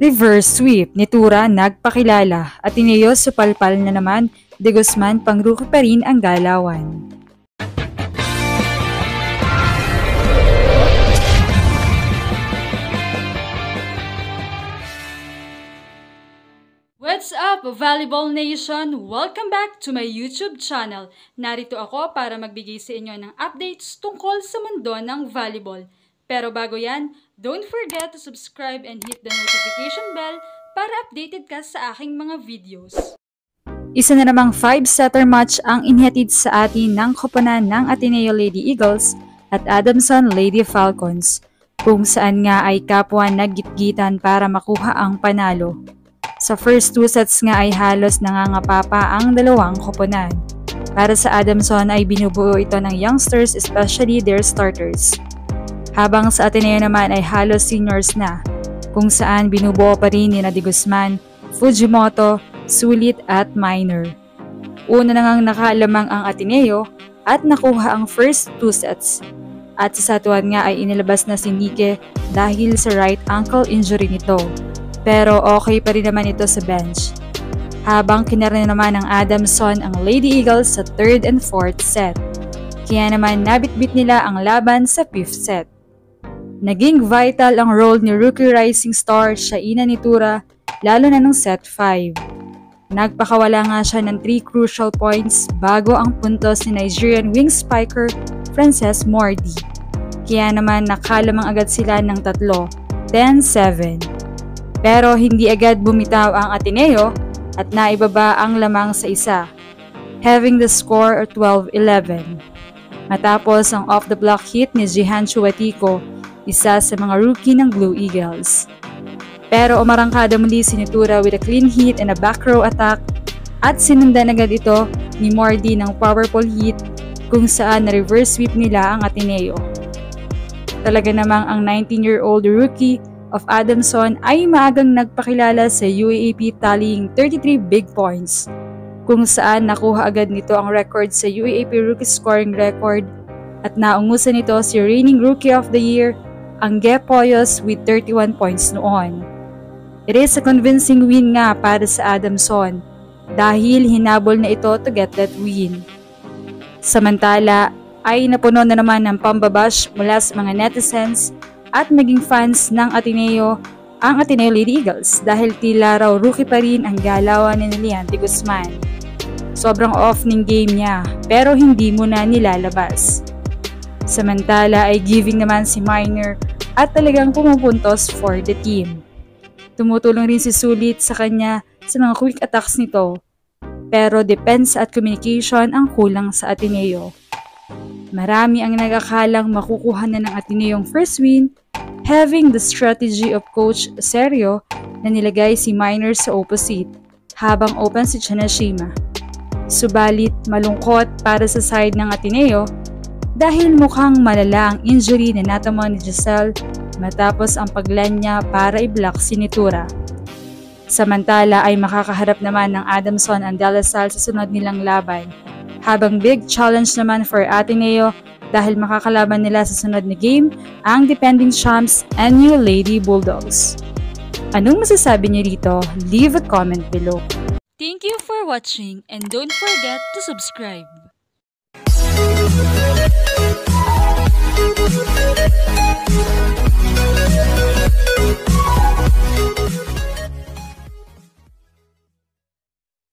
Reverse sweep ni Tura nagpakilala at Ateneo supalpal na naman, De Guzman pang-rookie pa rin ang galawan. What's up, Volleyball Nation? Welcome back to my YouTube channel. Narito ako para magbigay sa inyo ng updates tungkol sa mundo ng volleyball. Pero bago yan, don't forget to subscribe and hit the notification bell para updated ka sa aking mga videos. Isa na namang 5-setter match ang inihatid sa atin ng koponan ng Ateneo Lady Eagles at Adamson Lady Falcons, kung saan nga ay kapwa naggitgitan para makuha ang panalo. Sa first 2 sets nga ay halos nangangapapa ang dalawang koponan. Para sa Adamson ay binubuo ito ng youngsters, especially their starters. Habang sa Ateneo naman ay halos seniors na, kung saan binubuo pa rin ni De Guzman, Fujimoto, Sulit at Minor. Una na ngang nakaalamang ang Ateneo at nakuha ang first 2 sets. At sa satuan nga ay inilabas na si Nike dahil sa right ankle injury nito. Pero okay pa rin naman ito sa bench. Habang kinarna naman ng Adamson ang Lady Eagles sa 3rd and 4th set. Kaya naman nabitbit nila ang laban sa 5th set. Naging vital ang role ni rookie rising star Shaina Nitura lalo na ng set 5. Nagpakawala nga siya ng 3 crucial points bago ang puntos ni Nigerian wing spiker Frances Mordi. Kaya naman nakalamang agad sila ng 3, 10-7. Pero hindi agad bumitaw ang Ateneo at naibaba ang lamang sa isa, having the score 12-11. Matapos ang off-the-block hit ni Jihan Chuatico, isa sa mga rookie ng Blue Eagles. Pero umarangkada muli si Nitura with a clean hit and a back row attack at sinundan agad ito ni Mordi ng powerful hit kung saan na-reverse sweep nila ang Ateneo. Talaga namang ang 19-year-old rookie of Adamson ay maagang nagpakilala sa UAAP tallying 33 big points, kung saan nakuha agad nito ang record sa UAAP rookie scoring record at naungusan nito si reigning Rookie of the Year, Angge Poyos with 31 points noon. It is a convincing win nga para sa Adamson dahil hinabol na ito to get that win. Samantala ay napuno na naman ng pambabash mula sa mga netizens at maging fans ng Ateneo ang Ateneo Lady Eagles dahil tila raw rookie pa rin ang galawan ni Lilian De Guzman. Sobrang off ng game niya pero hindi mo na nilalabas. Samantala ay giving naman si Minor at talagang pumupuntos for the team. Tumutulong rin si Sulit sa kanya sa mga quick attacks nito, pero defense at communication ang kulang sa Ateneo. Marami ang nag-akalang makukuha na ng Ateneo yung first win, having the strategy of Coach Serio na nilagay si Minor sa opposite, habang open si Chanashima. Subalit malungkot para sa side ng Ateneo dahil mukhang malala ang injury na natamo ni Giselle matapos ang paglan niya para i-block si Nitura. Samantala ay makakaharap naman ng Adamson ang De La Salle sa sunod nilang laban, habang big challenge naman for Ateneo dahil makakalaban nila sa sunod na game ang defending champs and new Lady Bulldogs. Anong masasabi niyo rito? Leave a comment below. Thank you for watching and don't forget to subscribe. We'll be right back.